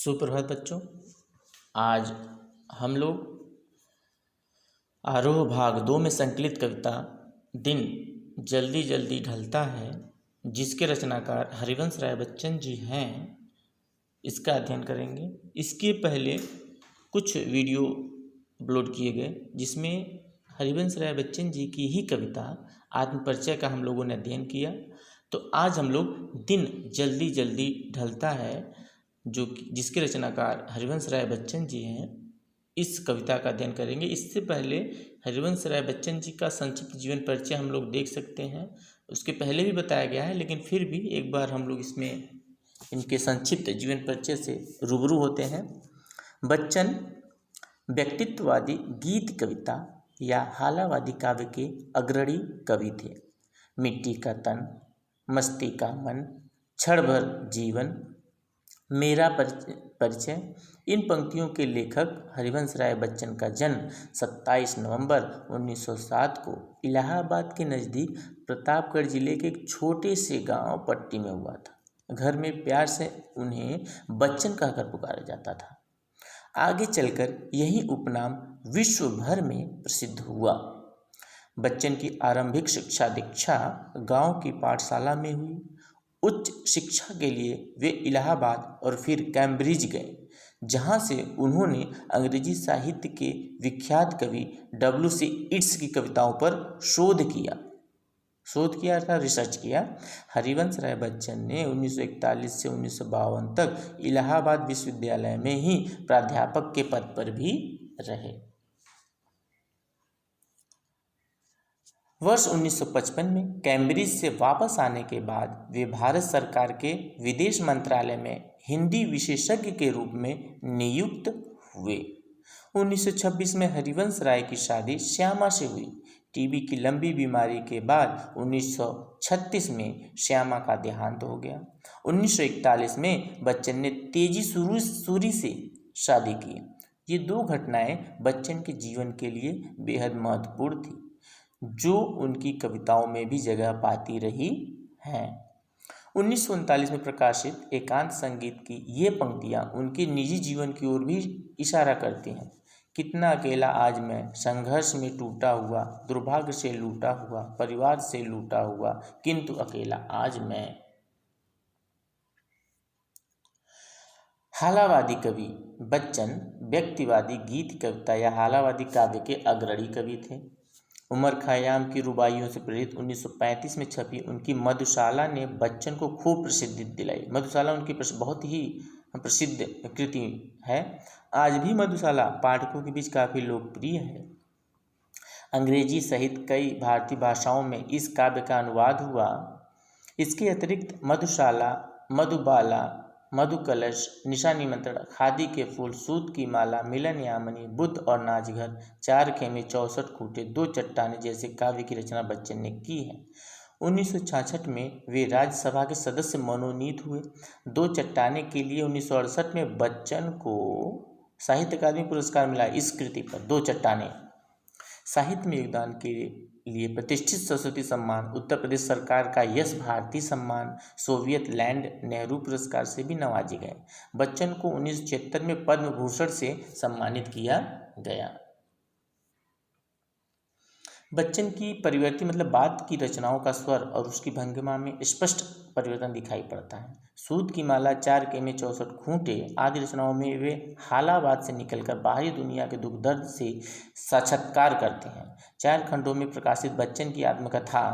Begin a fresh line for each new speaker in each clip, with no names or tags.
सुप्रभात बच्चों। आज हम लोग आरोह भाग 2 में संकलित कविता दिन जल्दी जल्दी ढलता है, जिसके रचनाकार हरिवंश राय बच्चन जी हैं, इसका अध्ययन करेंगे। इसके पहले कुछ वीडियो अपलोड किए गए जिसमें हरिवंश राय बच्चन जी की ही कविता आत्मपरिचय का हम लोगों ने अध्ययन किया। तो आज हम लोग दिन जल्दी जल्दी ढलता है जिसके रचनाकार हरिवंश राय बच्चन जी हैं, इस कविता का अध्ययन करेंगे। इससे पहले हरिवंश राय बच्चन जी का संक्षिप्त जीवन परिचय हम लोग देख सकते हैं। उसके पहले भी बताया गया है, लेकिन फिर भी एक बार हम लोग इसमें इनके संक्षिप्त जीवन परिचय से रूबरू होते हैं। बच्चन व्यक्तित्ववादी गीत कविता या हालावादी काव्य के अग्रणी कवि थे। मिट्टी का तन, मस्ती का मन, क्षण भर जीवन, मेरा परिचय, इन पंक्तियों के लेखक हरिवंश राय बच्चन का जन्म 27 नवंबर 1907 को इलाहाबाद के नज़दीक प्रतापगढ़ जिले के एक छोटे से गांव पट्टी में हुआ था। घर में प्यार से उन्हें बच्चन कहकर पुकारा जाता था। आगे चलकर यही उपनाम विश्व भर में प्रसिद्ध हुआ। बच्चन की आरंभिक शिक्षा दीक्षा गांव की पाठशाला में हुई। उच्च शिक्षा के लिए वे इलाहाबाद और फिर कैम्ब्रिज गए, जहां से उन्होंने अंग्रेजी साहित्य के विख्यात कवि W.C. इट्स की कविताओं पर शोध किया था, रिसर्च किया। हरिवंश राय बच्चन ने 1941 से 1952 तक इलाहाबाद विश्वविद्यालय में ही प्राध्यापक के पद पर भी रहे। वर्ष 1955 में कैम्ब्रिज से वापस आने के बाद वे भारत सरकार के विदेश मंत्रालय में हिंदी विशेषज्ञ के रूप में नियुक्त हुए। 1926 में हरिवंश राय की शादी श्यामा से हुई। टीबी की लंबी बीमारी के बाद 1936 में श्यामा का देहांत हो गया। 1941 में बच्चन ने तेजी सूरी से शादी की। ये दो घटनाएं बच्चन के जीवन के लिए बेहद महत्वपूर्ण थी, जो उनकी कविताओं में भी जगह पाती रही हैं। 1939 में प्रकाशित एकांत संगीत की ये पंक्तियां उनके निजी जीवन की ओर भी इशारा करती हैं। कितना अकेला आज मैं, संघर्ष में टूटा हुआ, दुर्भाग्य से लूटा हुआ, परिवार से लूटा हुआ, किंतु अकेला आज मैं। हालावादी कवि बच्चन व्यक्तिवादी गीत कविता या हालावादी काव्य के अग्रणी कवि थे। उमर खयाम की रुबाइयों से प्रेरित 1935 में छपी उनकी मधुशाला ने बच्चन को खूब प्रसिद्धि दिलाई। मधुशाला उनकी बहुत ही प्रसिद्ध कृति है। आज भी मधुशाला पाठकों के बीच काफ़ी लोकप्रिय है। अंग्रेजी सहित कई भारतीय भाषाओं में इस काव्य का अनुवाद हुआ। इसके अतिरिक्त मधुशाला, मधुबाला, मधुकलश, निशा निमंत्रण, खादी के फूल, सूत की माला, मिलन यामिनी, बुद्ध और नाचघर, चार खेमे, 64 खूंटे, दो चट्टाने जैसे काव्य की रचना बच्चन ने की है। 1966 में वे राज्यसभा के सदस्य मनोनीत हुए। दो चट्टाने के लिए 1968 में बच्चन को साहित्य अकादमी पुरस्कार मिला। इस कृति पर दो चट्टाने साहित्य में योगदान के लिए प्रतिष्ठित सरस्वती सम्मान, उत्तर प्रदेश सरकार का यश भारती सम्मान, सोवियत लैंड नेहरू पुरस्कार से भी नवाजे गए। बच्चन को 1976 में पद्म भूषण से सम्मानित किया गया। बच्चन की परिवर्ती बात की रचनाओं का स्वर और उसकी भंगिमा में स्पष्ट परिवर्तन दिखाई पड़ता है। सूत की माला, चार खेमे, 64 खूंटे आदि रचनाओं में वे हालावाद से निकलकर बाहरी दुनिया के दुख दर्द से साक्षात्कार करते हैं। चार खंडों में प्रकाशित बच्चन की आत्मकथा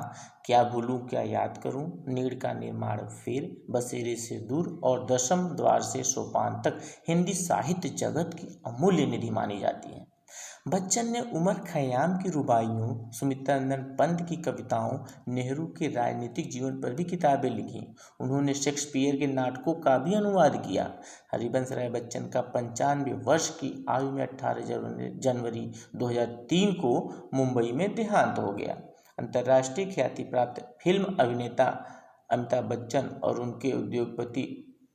क्या भूलूं क्या याद करूं, नीड़ का निर्माण फिर, बसेरे से दूर और दशम द्वार से सोपान तक हिंदी साहित्य जगत की अमूल्य निधि मानी जाती है। बच्चन ने उमर खयाम की रुबाइयों, सुमित्रानंद पंत की कविताओं, नेहरू के राजनीतिक जीवन पर भी किताबें लिखी। उन्होंने शेक्सपियर के नाटकों का भी अनुवाद किया। हरिवंश राय बच्चन का 95 वर्ष की आयु में 18 जनवरी 2003 को मुंबई में देहांत हो गया। अंतर्राष्ट्रीय ख्याति प्राप्त फिल्म अभिनेता अमिताभ बच्चन और उनके उद्योगपति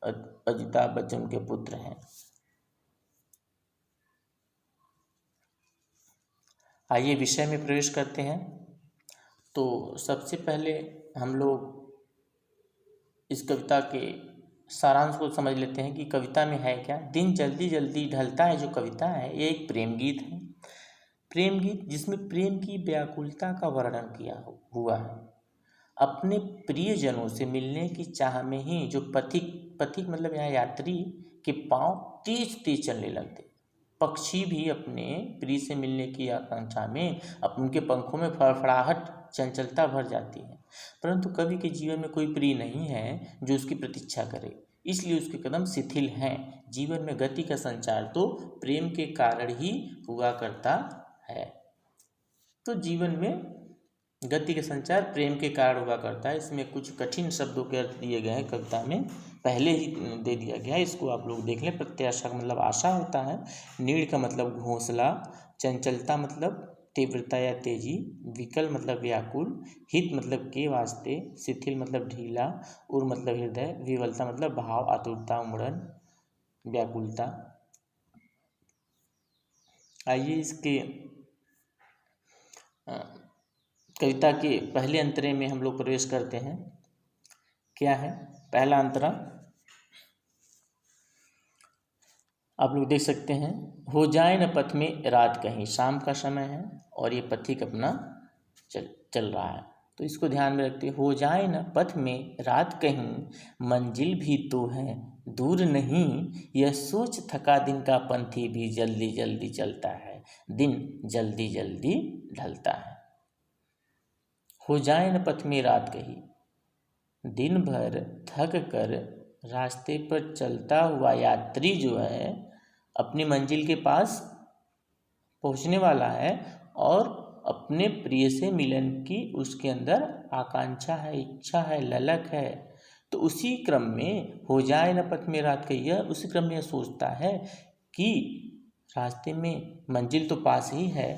अजिताभ बच्चन उनके पुत्र हैं। आइए विषय में प्रवेश करते हैं। तो सबसे पहले हम लोग इस कविता के सारांश को समझ लेते हैं कि कविता में है क्या। दिन जल्दी जल्दी ढलता है जो कविता है, ये एक प्रेम गीत है। प्रेम गीत जिसमें प्रेम की व्याकुलता का वर्णन किया हुआ है। अपने प्रियजनों से मिलने की चाह में ही जो पथिक पथिक मतलब यहाँ यात्री के पांव तेज तेज चलने लगते। पक्षी भी अपने प्रिय से मिलने की आकांक्षा में उनके पंखों में फड़फड़ाहट चंचलता भर जाती है। परंतु कवि के जीवन में कोई प्रिय नहीं है जो उसकी प्रतीक्षा करे, इसलिए उसके कदम शिथिल हैं। जीवन में गति का संचार तो प्रेम के कारण ही हुआ करता है। तो जीवन में गति का संचार प्रेम के कारण हुआ करता है। इसमें कुछ कठिन शब्दों के अर्थ दिए गए हैं कविता में, पहले ही दे दिया गया है, इसको आप लोग देख लें। प्रत्याशा का मतलब आशा होता है, नीड़ का मतलब घोंसला, चंचलता मतलब तीव्रता या तेजी, विकल मतलब व्याकुल, हित मतलब के वास्ते, शिथिल मतलब ढीला, उर मतलब हृदय, विवलता मतलब भाव, आतुरता, उमड़न, व्याकुलता। आइए इसके कविता के पहले अंतरे में हम लोग प्रवेश करते हैं। क्या है पहला अंतरा, आप लोग देख सकते हैं। हो जाए न पथ में रात कहीं, शाम का समय है और ये पथिक अपना चल रहा है, तो इसको ध्यान में रखते। हो जाए न पथ में रात कहीं, मंजिल भी तो है दूर नहीं, यह सोच थका दिन का पंथी भी जल्दी जल्दी चलता है, दिन जल्दी जल्दी ढलता है। हो जाए न पथ में रात कहीं, दिन भर थक कर रास्ते पर चलता हुआ यात्री जो है अपनी मंजिल के पास पहुंचने वाला है और अपने प्रिय से मिलन की उसके अंदर आकांक्षा है, इच्छा है, ललक है। तो उसी क्रम में हो जाए न पथ में रात कहीं, यह उसी क्रम में यह सोचता है कि रास्ते में मंजिल तो पास ही है,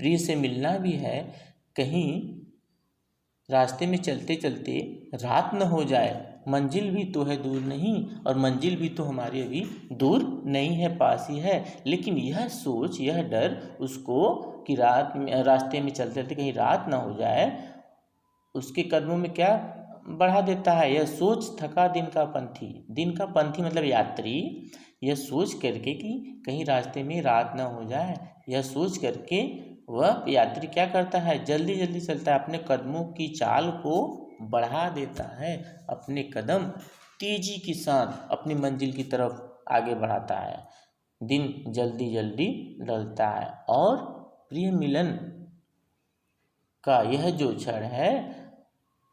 प्रिय से मिलना भी है, कहीं रास्ते में चलते चलते रात न हो जाए, मंजिल भी तो है दूर नहीं, और मंजिल भी तो हमारी अभी दूर नहीं है, पास ही है। लेकिन यह सोच, यह डर उसको कि रास्ते में चलते चलते कहीं रात ना हो जाए, उसके कदमों में क्या बढ़ा देता है। यह सोच थका दिन का पंथी मतलब यात्री, यह सोच करके कि कहीं रास्ते में रात ना हो जाए, यह सोच करके वह यात्री क्या करता है, जल्दी जल्दी चलता है, अपने कदमों की चाल को बढ़ा देता है, अपने कदम तेजी के साथ अपनी मंजिल की तरफ आगे बढ़ाता है। दिन जल्दी जल्दी ढलता है और प्रिय मिलन का यह जो क्षण है,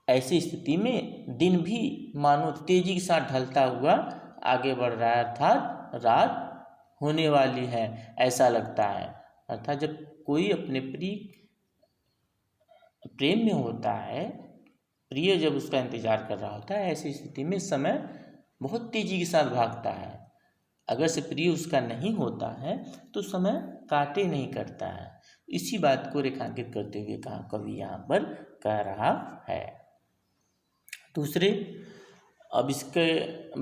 ऐसी स्थिति में दिन भी मानो तेजी के साथ ढलता हुआ आगे बढ़ रहा है, अर्थात रात होने वाली है ऐसा लगता है। अर्थात जब कोई अपने प्रेम में होता है, प्रिय जब उसका इंतजार कर रहा होता है, ऐसी स्थिति में समय बहुत तेजी के साथ भागता है। अगर से प्रिय उसका नहीं होता है तो समय काटे नहीं करता है। इसी बात को रेखांकित करते हुए कहा कवि यहाँ पर कह रहा है। दूसरे, अब इसके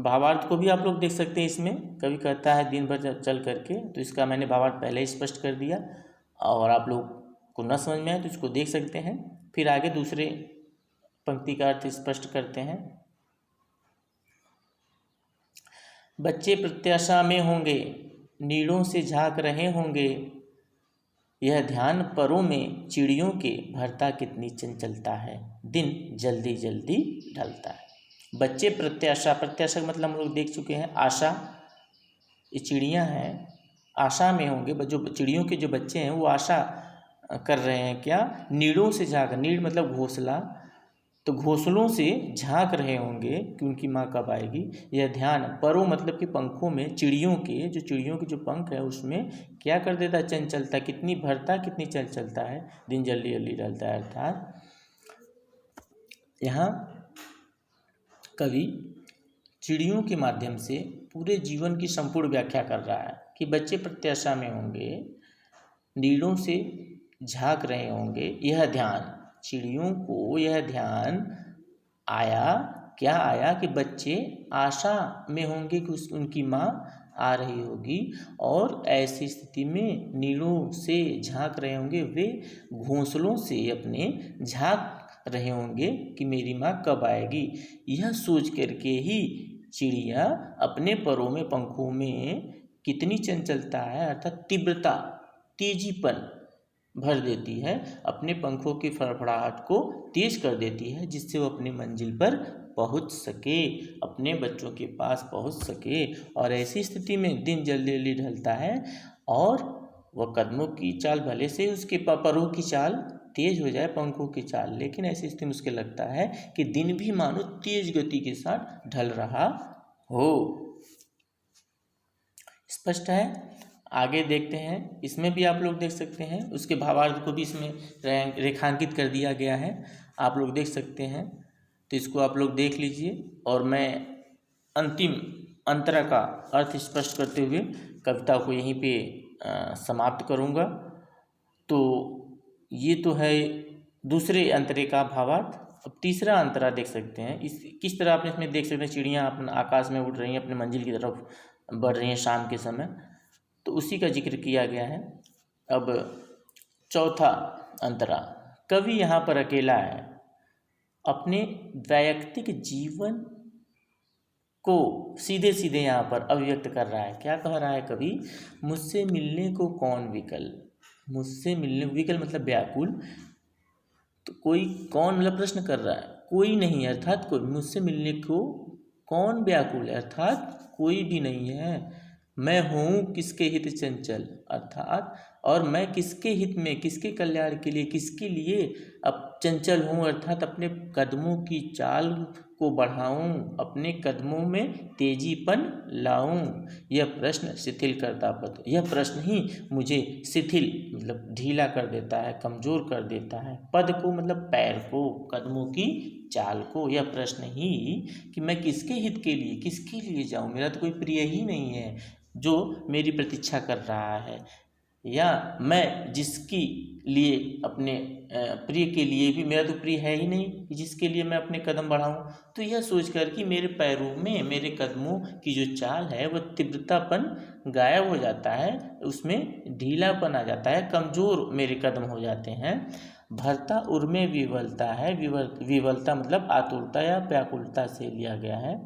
भावार्थ को भी आप लोग देख सकते हैं। इसमें कवि कहता है दिन भर चल करके, तो इसका मैंने भावार्थ पहले ही स्पष्ट कर दिया, और आप लोग को न समझ में आए तो इसको देख सकते हैं। फिर आगे दूसरे पंक्ति का अर्थ स्पष्ट करते हैं। बच्चे प्रत्याशा में होंगे, नीड़ों से झांक रहे होंगे, यह ध्यान परों में चिड़ियों के भरता कितनी चंचलता है, दिन जल्दी जल्दी ढलता है। बच्चे प्रत्याशा का मतलब हम लोग देख चुके हैं, आशा। ये चिड़ियाँ हैं, आशा में होंगे। जो चिड़ियों के जो बच्चे हैं वो आशा कर रहे हैं क्या, नीड़ों से झांक, नीड़ मतलब घोंसला, तो घोंसलों से झांक रहे होंगे कि उनकी माँ कब आएगी। यह ध्यान परों मतलब कि पंखों में, चिड़ियों के जो पंख है उसमें क्या कर देता है, चंचलता कितनी भरता कितनी चंचलता है, दिन जल्दी जल्दी ढलता है। अर्थात यहाँ कवि चिड़ियों के माध्यम से पूरे जीवन की संपूर्ण व्याख्या कर रहा है कि बच्चे प्रत्याशा में होंगे, नीड़ों से झांक रहे होंगे, यह ध्यान, चिड़ियों को यह ध्यान आया, क्या आया कि बच्चे आशा में होंगे कि उनकी माँ आ रही होगी, और ऐसी स्थिति में नीड़ों से झांक रहे होंगे, वे घोंसलों से अपने झांक रहे होंगे कि मेरी माँ कब आएगी। यह सोच करके ही चिड़िया अपने परों में पंखों में कितनी चंचलता है अर्थात तीव्रता तेजीपन भर देती है, अपने पंखों की फड़फड़ाहट को तेज कर देती है, जिससे वो अपनी मंजिल पर पहुंच सके, अपने बच्चों के पास पहुंच सके। और ऐसी स्थिति में दिन जल्दी जल्दी ढलता है और वह कदमों की चाल भले से उसके परों की चाल तेज हो जाए, पंखों की चाल, लेकिन ऐसी स्थिति में उसके लगता है कि दिन भी मानो तेज गति के साथ ढल रहा हो। स्पष्ट है? आगे देखते हैं, इसमें भी आप लोग देख सकते हैं, उसके भावार्थ को भी इसमें रेखांकित कर दिया गया है, आप लोग देख सकते हैं। तो इसको आप लोग देख लीजिए और मैं अंतिम अंतरा का अर्थ स्पष्ट करते हुए कविता को यहीं पे समाप्त करूँगा। तो ये तो है दूसरे अंतरे का भावार्थ। अब तीसरा अंतरा देख सकते हैं, इस किस तरह आपने इसमें देख सकते हैं, चिड़ियाँ अपने आकाश में उड़ रही हैं, अपने मंजिल की तरफ बढ़ रही हैं शाम के समय, तो उसी का जिक्र किया गया है। अब चौथा अंतरा, कवि यहाँ पर अकेला है, अपने वैयक्तिक जीवन को सीधे सीधे यहाँ पर अभिव्यक्त कर रहा है। क्या कह रहा है कवि? मुझसे मिलने को कौन विकल, मुझसे मिलने, विकल मतलब व्याकुल, तो कोई कौन मतलब प्रश्न कर रहा है, कोई नहीं है अर्थात कोई, मुझसे मिलने को कौन व्याकुल है अर्थात कोई भी नहीं है। मैं हूँ किसके हित चंचल अर्थात, और मैं किसके हित में, किसके कल्याण के लिए, किसके लिए अब चंचल हूँ अर्थात अपने कदमों की चाल को बढ़ाऊं, अपने कदमों में तेजीपन लाऊं। यह प्रश्न शिथिल करता पद, यह प्रश्न ही मुझे शिथिल मतलब ढीला कर देता है, कमजोर कर देता है, पद को मतलब पैर को, कदमों की चाल को। यह प्रश्न ही कि मैं किसके हित के लिए, किसके लिए जाऊं, मेरा तो कोई प्रिय ही नहीं है जो मेरी प्रतीक्षा कर रहा है, या मैं जिसकी लिए अपने प्रिय के लिए भी, मेरा तो प्रिय है ही नहीं कि जिसके लिए मैं अपने कदम बढ़ाऊं। तो यह सोचकर कि मेरे पैरों में, मेरे कदमों की जो चाल है वह तीव्रतापन गायब हो जाता है, उसमें ढीलापन आ जाता है, कमज़ोर मेरे कदम हो जाते हैं। भरता उर में विवलता है, विवलता मतलब आतुरता या व्याकुलता से लिया गया है।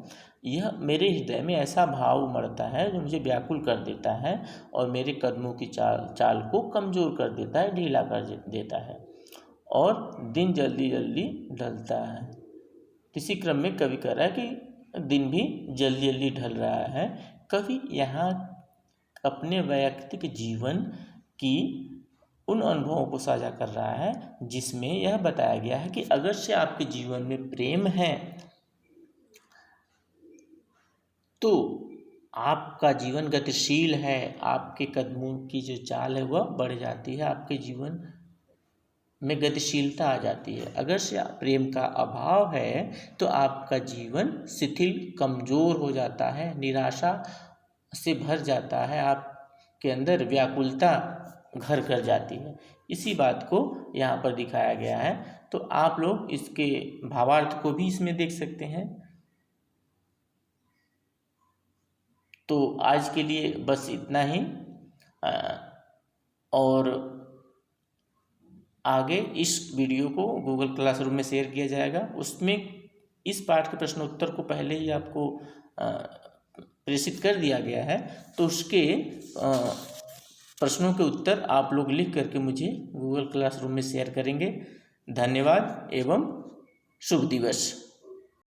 यह मेरे हृदय में ऐसा भाव उमड़ता है जो मुझे व्याकुल कर देता है और मेरे कदमों की चाल को कमज़ोर कर देता है, ढीला कर देता है, और दिन जल्दी जल्दी ढलता है। इसी क्रम में कवि कह रहा है कि दिन भी जल्दी जल्दी ढल रहा है। कवि यहाँ अपने वैयक्तिक जीवन की उन अनुभवों को साझा कर रहा है जिसमें यह बताया गया है कि अगर से आपके जीवन में प्रेम है तो आपका जीवन गतिशील है, आपके कदमों की जो चाल है वह बढ़ जाती है, आपके जीवन में गतिशीलता आ जाती है। अगर से प्रेम का अभाव है तो आपका जीवन शिथिल, कमज़ोर हो जाता है, निराशा से भर जाता है, आपके अंदर व्याकुलता घर कर जाती है। इसी बात को यहाँ पर दिखाया गया है। तो आप लोग इसके भावार्थ को भी इसमें देख सकते हैं। तो आज के लिए बस इतना ही, और आगे इस वीडियो को गूगल क्लासरूम में शेयर किया जाएगा। उसमें इस पाठ के प्रश्न उत्तर को पहले ही आपको प्रेषित कर दिया गया है, तो उसके प्रश्नों के उत्तर आप लोग लिख करके मुझे गूगल क्लासरूम में शेयर करेंगे। धन्यवाद एवं शुभ दिवस।